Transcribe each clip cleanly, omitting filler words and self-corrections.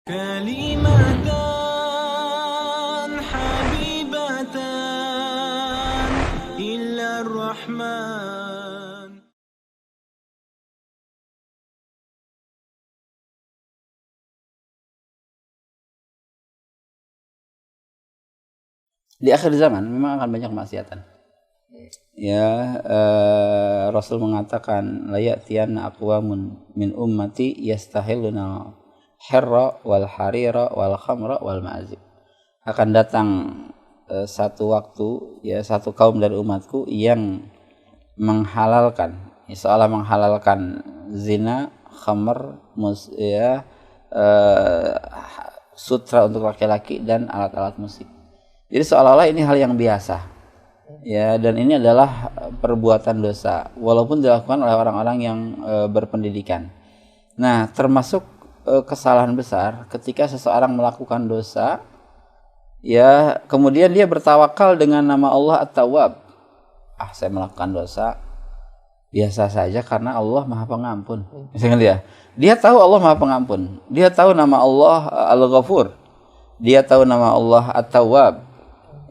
كلمتان حبيبتان إلى الرحمن. Di akhir zaman memang akan banyak kemaksiatan. Ya, Rasul mengatakan la ya'tiyanna aqwamun min ummati yastahilluna hirra wal harira wal khamra wal ma'azib. Akan datang satu waktu, ya, satu kaum dari umatku yang menghalalkan, seolah menghalalkan zina, khamr, sutra untuk laki-laki dan alat-alat musik. Jadi seolah-olah ini hal yang biasa, ya, dan ini adalah perbuatan dosa walaupun dilakukan oleh orang-orang yang berpendidikan. Nah, termasuk kesalahan besar ketika seseorang melakukan dosa, ya, kemudian dia bertawakal dengan nama Allah At-Tawwab. Saya melakukan dosa biasa saja karena Allah Maha Pengampun. Misalnya dia tahu Allah Maha Pengampun, dia tahu nama Allah Al-Ghafur, dia tahu nama Allah At-Tawwab.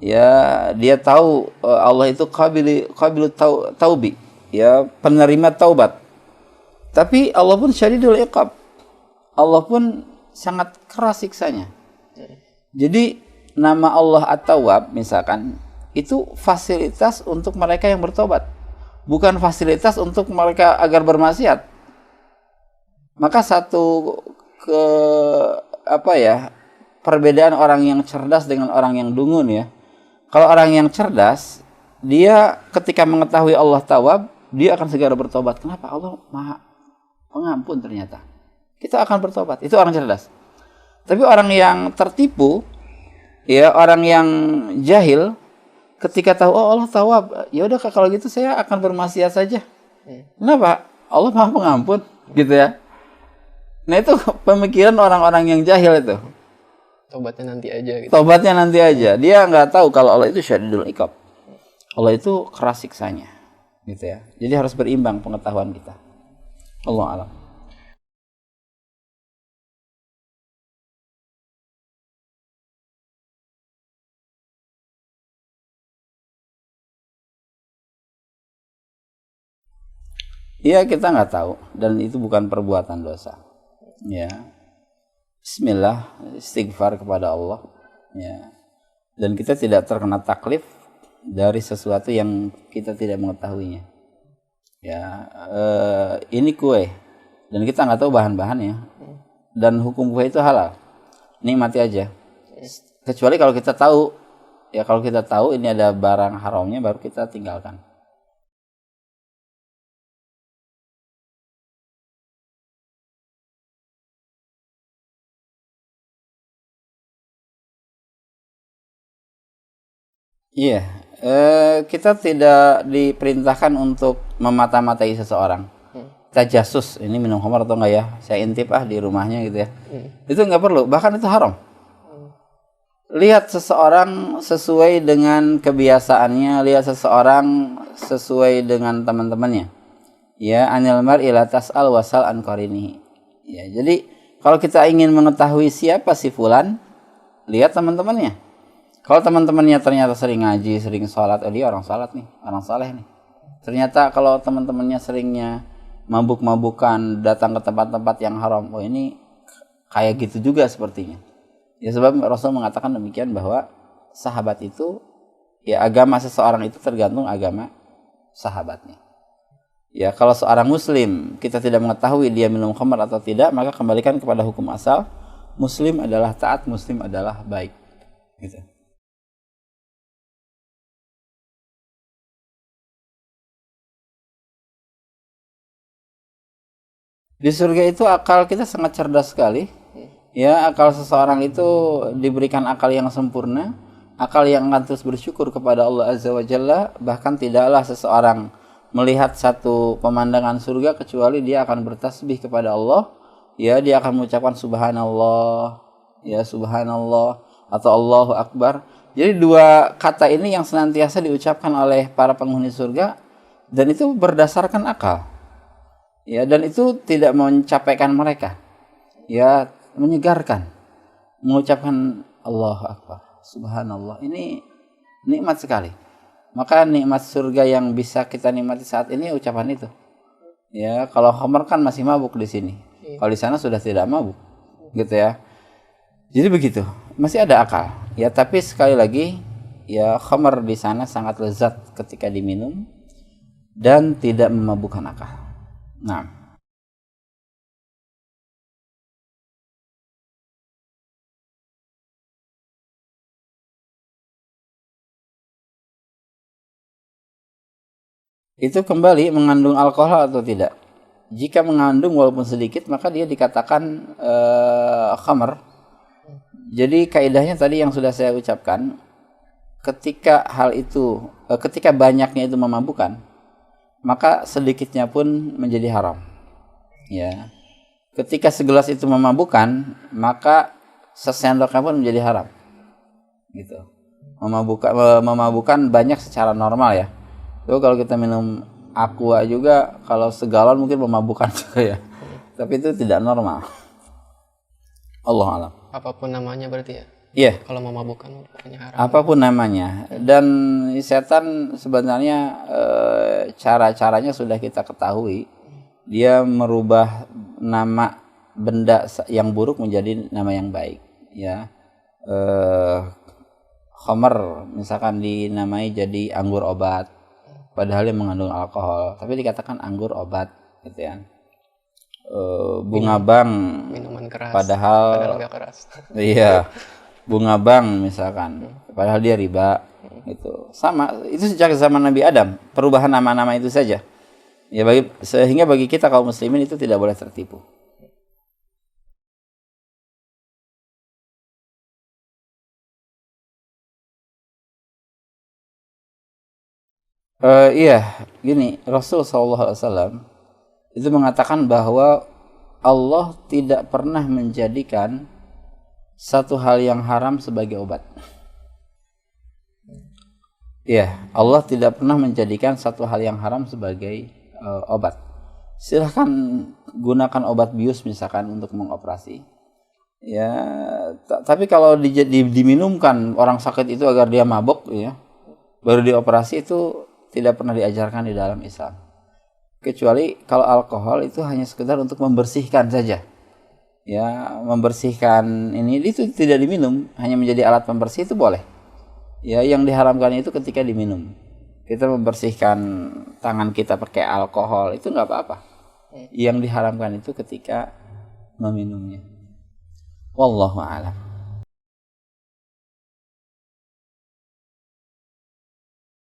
Ya, dia tahu Allah itu qabilu taubi, ya, penerima taubat. Tapi Allah pun syadidul iqab. Allah pun sangat keras siksanya. Jadi nama Allah At-Tawwab misalkan itu fasilitas untuk mereka yang bertobat, bukan fasilitas untuk mereka agar bermaksiat. Maka satu perbedaan orang yang cerdas dengan orang yang dungun, ya. Kalau orang yang cerdas, dia ketika mengetahui Allah Tawwab, dia akan segera bertobat. Kenapa? Allah Maha Pengampun ternyata. Kita akan bertobat. Itu orang cerdas. Tapi orang yang tertipu, ya, orang yang jahil, ketika tahu Allah Tawwab, ya udah kalau gitu saya akan bermaksiat saja. Kenapa? Allah Maha Pengampun, gitu ya. Nah, itu pemikiran orang-orang yang jahil itu. Tobatnya nanti aja gitu. Tobatnya nanti aja. Dia nggak tahu kalau Allah itu syadidul iqab. Allah itu keras siksanya, gitu ya. Jadi harus berimbang pengetahuan kita. Allah alam. Iya, kita nggak tahu, dan itu bukan perbuatan dosa. Ya. Bismillah, istighfar kepada Allah, ya. Dan kita tidak terkena taklif dari sesuatu yang kita tidak mengetahuinya. Ya, ini kue dan kita nggak tahu bahan-bahannya. Dan hukum kue itu halal. Nikmati aja. Kecuali kalau kita tahu, ya, kalau kita tahu ini ada barang haramnya baru kita tinggalkan. Iya, kita tidak diperintahkan untuk memata-matai seseorang. Kita jasus, ini minum khamar atau enggak ya? Saya intip di rumahnya gitu ya. Itu enggak perlu, bahkan itu haram. Lihat seseorang sesuai dengan kebiasaannya, lihat seseorang sesuai dengan teman-temannya. Ya, anil mar'i la tas'al wasal an qarinihi. Ya, jadi kalau kita ingin mengetahui siapa si fulan, lihat teman-temannya. Kalau teman-temannya ternyata sering ngaji, sering sholat, dia orang sholat nih, orang saleh nih. Ternyata kalau teman-temannya seringnya mabuk-mabukan, datang ke tempat-tempat yang haram, ini kayak gitu juga sepertinya. Ya, sebab Rasul mengatakan demikian bahwa sahabat itu, ya, agama seseorang itu tergantung agama sahabatnya. Ya, kalau seorang muslim kita tidak mengetahui dia minum khamar atau tidak, maka kembalikan kepada hukum asal. Muslim adalah taat, muslim adalah baik. Gitu. Di surga itu akal kita sangat cerdas sekali. Ya, akal seseorang itu diberikan akal yang sempurna, akal yang akan terus bersyukur kepada Allah Azza wa Jalla. Bahkan tidaklah seseorang melihat satu pemandangan surga kecuali dia akan bertasbih kepada Allah. Ya, dia akan mengucapkan subhanallah, ya, subhanallah, atau Allahu Akbar. Jadi dua kata ini yang senantiasa diucapkan oleh para penghuni surga, dan itu berdasarkan akal. Ya, dan itu tidak mencapaikan mereka. Ya, menyegarkan. mengucapkan Allahu Akbar, Subhanallah, ini nikmat sekali. Maka nikmat surga yang bisa kita nikmati saat ini ucapan itu. Ya, kalau khamr kan masih mabuk di sini. Kalau di sana sudah tidak mabuk. Gitu ya. Jadi begitu. Masih ada akal. Ya, tapi sekali lagi ya khamr di sana sangat lezat ketika diminum dan tidak memabukkan akal. Nah, itu kembali mengandung alkohol atau tidak. Jika mengandung walaupun sedikit, maka dia dikatakan khamr. Jadi kaidahnya tadi yang sudah saya ucapkan, ketika hal itu, ketika banyaknya itu memabukkan, maka sedikitnya pun menjadi haram. Ya, ketika segelas itu memabukkan, maka sesendoknya pun menjadi haram. Gitu. Memabukkan banyak secara normal ya. So, kalau kita minum aqua juga, kalau segalon mungkin memabukkan juga ya. Tapi itu tidak normal. Allah alam. Apapun namanya berarti ya? Iya. Kalau memabukkan bukannya haram. Apapun namanya. Dan setan sebenarnya cara-caranya sudah kita ketahui. Dia merubah nama benda yang buruk menjadi nama yang baik. Ya. Khamr misalkan dinamai jadi anggur obat. Padahal dia mengandung alkohol, tapi dikatakan anggur obat, gitu ya. Bunga bang, minuman keras. Padahal nggak keras. Iya, bunga bang misalkan, padahal dia riba, gitu. Sama, itu sejak zaman Nabi Adam, perubahan nama-nama itu saja. Ya sehingga bagi kita kaum muslimin itu tidak boleh tertipu. Iya, gini, Rasul SAW itu mengatakan bahwa Allah tidak pernah menjadikan satu hal yang haram sebagai obat. Iya, Allah tidak pernah menjadikan satu hal yang haram sebagai obat. Silahkan gunakan obat bius misalkan untuk mengoperasi. Ya, tapi kalau diminumkan orang sakit itu agar dia mabuk, ya, baru dioperasi itu tidak pernah diajarkan di dalam Islam. Kecuali kalau alkohol itu hanya sekedar untuk membersihkan saja. Ya, membersihkan ini itu tidak diminum, hanya menjadi alat pembersih itu boleh. Ya, yang diharamkan itu ketika diminum. Kita membersihkan tangan kita pakai alkohol itu nggak apa-apa. Yang diharamkan itu ketika meminumnya. Wallahu a'lam.